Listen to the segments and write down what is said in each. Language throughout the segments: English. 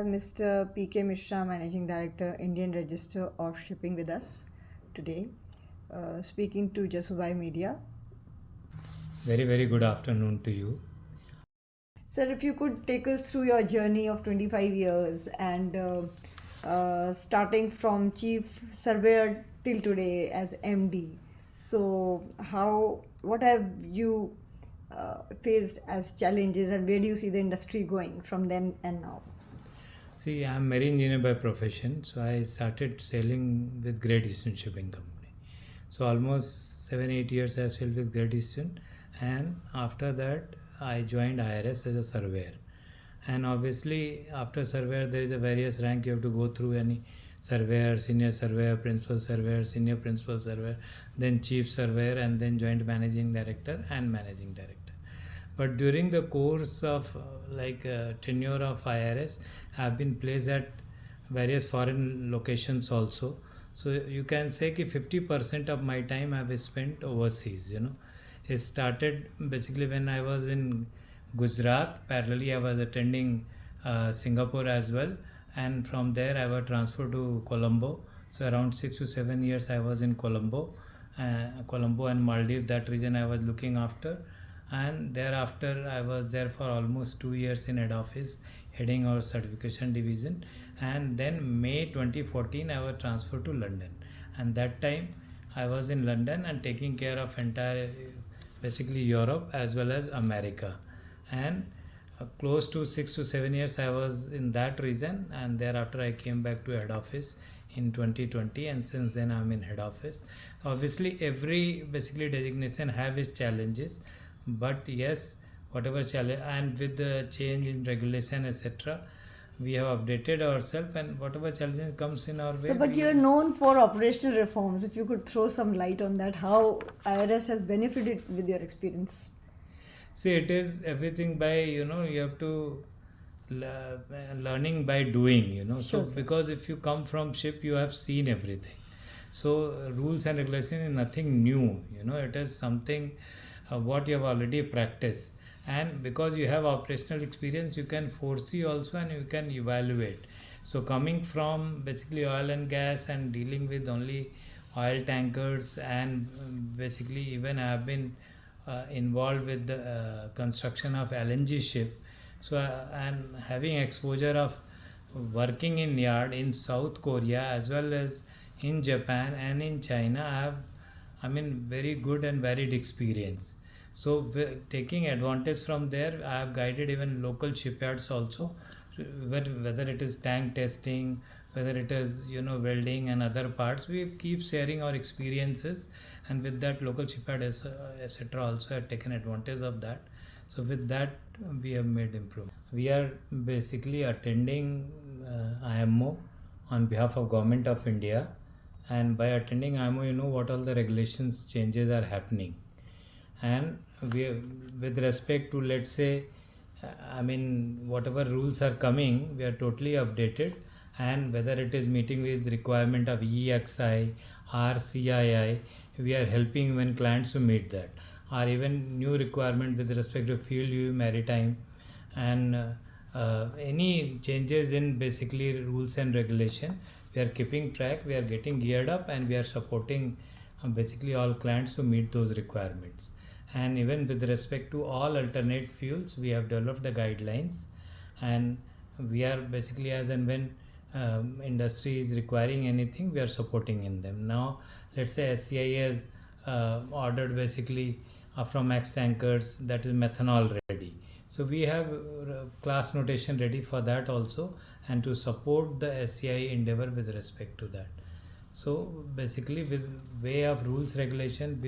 Mr. P.K. Mishra, Managing Director, Indian Register of Shipping, with us today, speaking to Jasubhai Media. Very, very good afternoon to you. Sir, if you could take us through your journey of 25 years and starting from Chief Surveyor till today as MD. So, what have you faced as challenges, and where do you see the industry going from then and now? See, I'm marine engineer by profession, so I started sailing with Great Eastern Shipping Company. So almost 7-8 years I've sailed with Great Eastern, and after that I joined IRS as a surveyor. And obviously after surveyor there is a various rank you have to go through: any surveyor, senior surveyor, principal surveyor, senior principal surveyor, then chief surveyor, and then joint managing director and managing director. But during the course of tenure of IRS, I have been placed at various foreign locations also. So you can say that 50% of my time I have spent overseas. It started basically when I was in Gujarat. Parallelly, I was attending Singapore as well, and from there I was transferred to Colombo. So around 6 to 7 years I was in Colombo, Colombo and Maldives. That region I was looking after, and thereafter I was there for almost 2 years in head office, heading our certification division. And then May 2014 I was transferred to London, and that time I was in London and taking care of entire basically Europe as well as America. And close to 6 to 7 years I was in that region, and thereafter I came back to head office in 2020, and since then I'm in head office. Obviously every basically designation have its challenges, but yes, whatever challenge, and with the change in regulation etc., we have updated ourselves, and whatever challenges comes in our way. So, but you're known for operational reforms. If you could throw some light on that, how IRS has benefited with your experience? See, it is everything by, you have to learning by doing, Sure, so sir. because if you come from ship you have seen everything. So rules and regulation is nothing new, it is something what you have already practiced. And because you have operational experience, you can foresee also and you can evaluate. So coming from basically oil and gas and dealing with only oil tankers, and basically even I have been involved with the construction of LNG ship. So and having exposure of working in yard in South Korea as well as in Japan and in China, very good and varied experience. So taking advantage from there, I have guided even local shipyards also, whether it is tank testing, whether it is welding and other parts. We keep sharing our experiences, and with that local shipyard etc. also have taken advantage of that. So with that we have made improvement. We are basically attending IMO on behalf of Government of India, and by attending IMO, what all the regulations changes are happening. And we, with respect to, let's say, whatever rules are coming, we are totally updated. And whether it is meeting with requirement of EXI or CII, we are helping even clients to meet that, or even new requirement with respect to fuel UV maritime, and any changes in basically rules and regulation, we are keeping track, we are getting geared up, and we are supporting basically all clients to meet those requirements. And even with respect to all alternate fuels, we have developed the guidelines, and we are basically, as and when industry is requiring anything, we are supporting in them. Now let's say SCI has ordered basically from Max tankers, that is methanol ready. So we have class notation ready for that also, and to support the SCI endeavor with respect to that. So basically with way of rules regulation,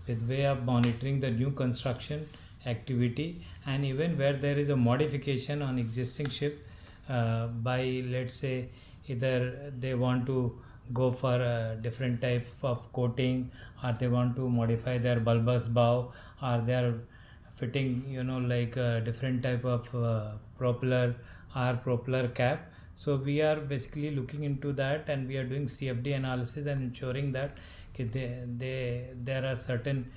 with way of monitoring the new construction activity, and even where there is a modification on existing ship, by, let's say, either they want to go for a different type of coating, or they want to modify their bulbous bow, or they are fitting like a different type of propeller or propeller cap. So we are basically looking into that, and we are doing CFD analysis and ensuring that there are certain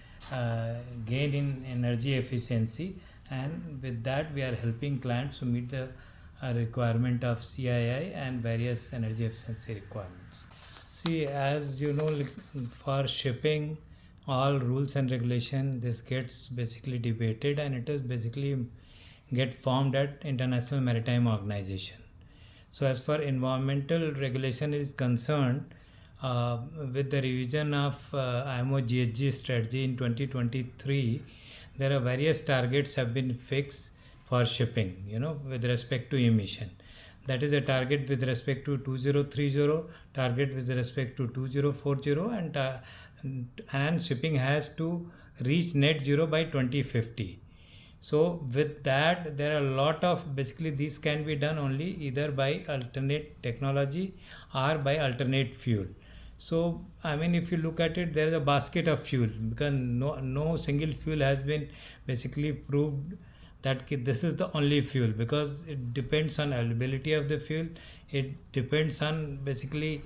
gain in energy efficiency, and with that we are helping clients to meet the requirement of CII and various energy efficiency requirements. See, as you know, for shipping, all rules and regulation, this gets basically debated, and it is basically get formed at International Maritime Organization. So as far environmental regulation is concerned, with the revision of IMO GHG strategy in 2023, there are various targets have been fixed for shipping, with respect to emission. That is a target with respect to 2030, target with respect to 2040, and shipping has to reach net zero by 2050. So with that, there are a lot of, basically these can be done only either by alternate technology or by alternate fuel. So I mean, if you look at it, there is a basket of fuel, because no single fuel has been basically proved that this is the only fuel, because it depends on availability of the fuel. It depends on basically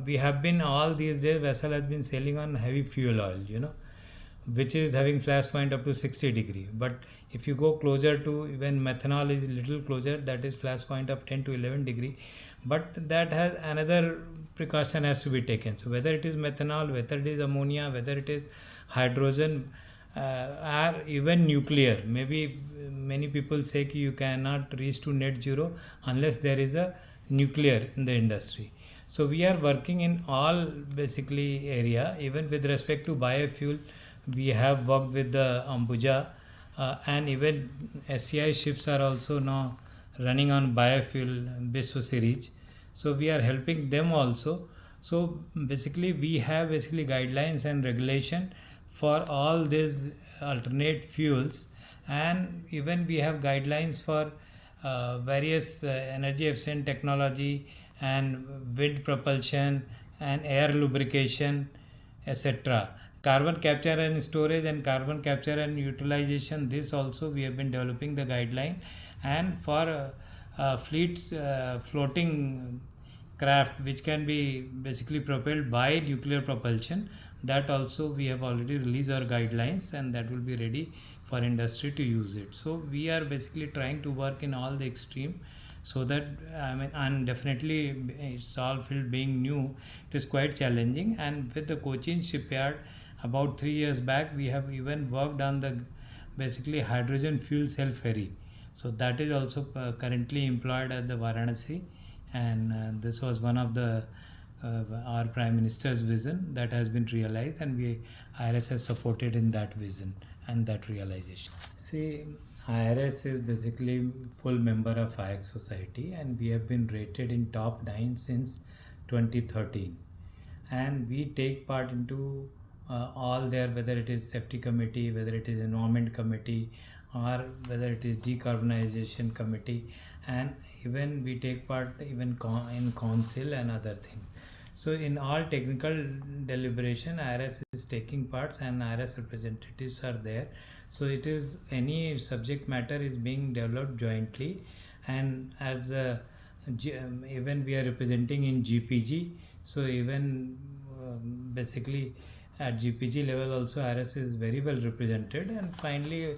we have been, all these days vessel has been sailing on heavy fuel oil, which is having flash point up to 60 degree. But if you go closer to, even methanol is little closer, that is flash point of 10 to 11 degree. But that has another precaution has to be taken. So whether it is methanol, whether it is ammonia, whether it is hydrogen, or even nuclear, maybe many people say you cannot reach to net zero unless there is a nuclear in the industry. So we are working in all basically area. Even with respect to biofuel, we have worked with the Ambuja, and even SCI ships are also now running on biofuel Biswa series. So we are helping them also. So basically we have basically guidelines and regulation for all these alternate fuels, and even we have guidelines for various energy efficient technology and wind propulsion and air lubrication, etc. Carbon capture and storage and carbon capture and utilization, this also we have been developing the guideline. And for fleets, floating craft which can be basically propelled by nuclear propulsion, that also we have already released our guidelines, and that will be ready for industry to use it. So we are basically trying to work in all the extreme, so that I mean, and definitely it's all field being new, it is quite challenging. And with the Cochin shipyard, about 3 years back, we have even worked on the basically hydrogen fuel cell ferry. So that is also currently employed at the Varanasi, and this was one of the our Prime Minister's vision that has been realized, and we IRS has supported in that vision and that realization. See, IRS is basically full member of IX Society, and we have been rated in top 9 since 2013, and we take part into all their, whether it is safety committee, whether it is environment committee, or whether it is decarbonization committee, and even we take part even in council and other things. So in all technical deliberation, IRS is taking parts, and IRS representatives are there. So it is, any subject matter is being developed jointly, and as even we are representing in GPG. So even basically at GPG level also IRS is very well represented. And finally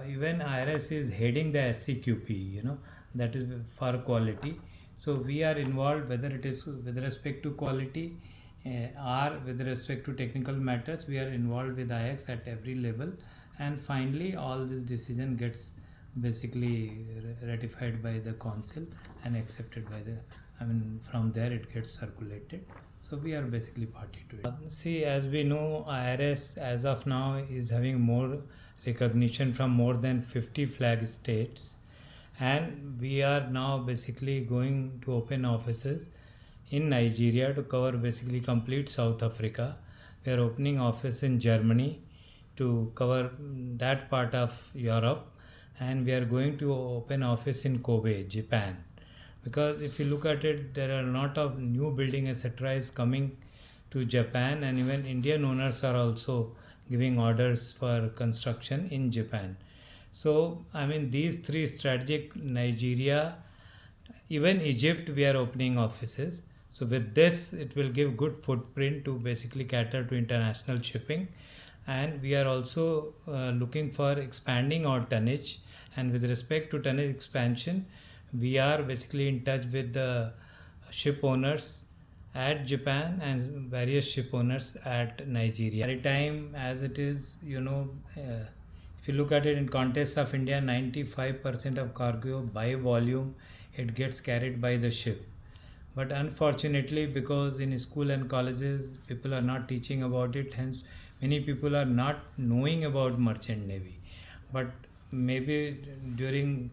even IRS is heading the SCQP, that is for quality. So we are involved, whether it is with respect to quality or with respect to technical matters, we are involved with IX at every level. And finally all this decision gets basically ratified by the council and accepted by the, I mean, from there it gets circulated. So we are basically party to it. See, as we know, IRS as of now is having more recognition from more than 50 flag states, and we are now basically going to open offices in Nigeria to cover basically complete South Africa. We are opening office in Germany to cover that part of Europe, and we are going to open office in Kobe, Japan. Because if you look at it, there are a lot of new building etc. is coming to Japan, and even Indian owners are also giving orders for construction in Japan. So I mean, these three strategic, Nigeria, even Egypt, we are opening offices. So with this, it will give good footprint to basically cater to international shipping. And we are also looking for expanding our tonnage And with respect to tonnage expansion, we are basically in touch with the ship owners at Japan and various ship owners at Nigeria. Maritime, as it is, if you look at it in context of India, 95% of cargo by volume it gets carried by the ship. But unfortunately, because in school and colleges people are not teaching about it, hence many people are not knowing about merchant navy. But maybe during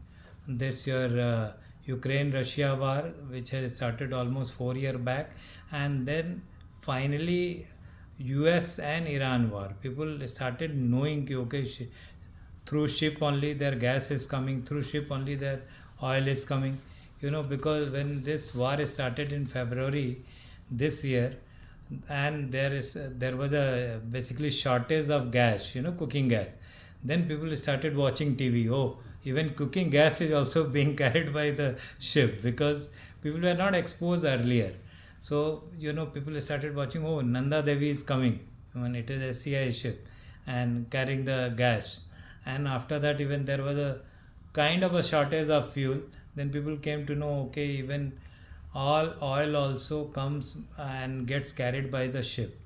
this year Ukraine Russia war, which has started almost 4 years back, and then finally US and Iran war, people started knowing कि okay, through ship only their gas is coming, through ship only their oil is coming. Because when this war started in February this year, and there was a basically shortage of gas, cooking gas, then people started watching TV. Oh, even cooking gas is also being carried by the ship, because people were not exposed earlier. So people started watching. Oh, Nanda Devi is coming when it is a SCI ship and carrying the gas. And after that, even there was a kind of a shortage of fuel. Then people came to know, okay, even all oil also comes and gets carried by the ship.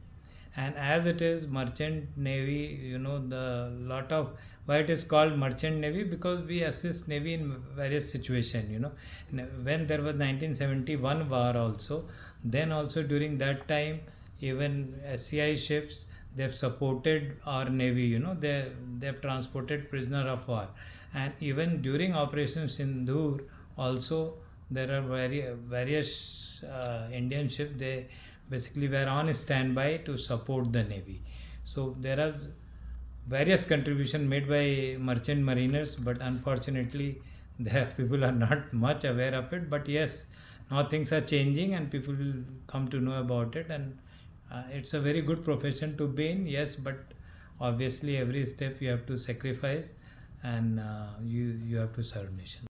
And as it is merchant navy, the lot of why it is called merchant navy, because we assist navy in various situations. When there was 1971 war also, then also during that time, even SCI ships, they've supported our navy. They've transported prisoner of war. And even during Operation Sindhur also, there are various Indian ships, they basically were on standby to support the navy. So there are various contribution made by merchant mariners, but unfortunately the people are not much aware of it. But yes, now things are changing and people will come to know about it. And it's a very good profession to be in, yes, but obviously every step you have to sacrifice, and you have to serve nation.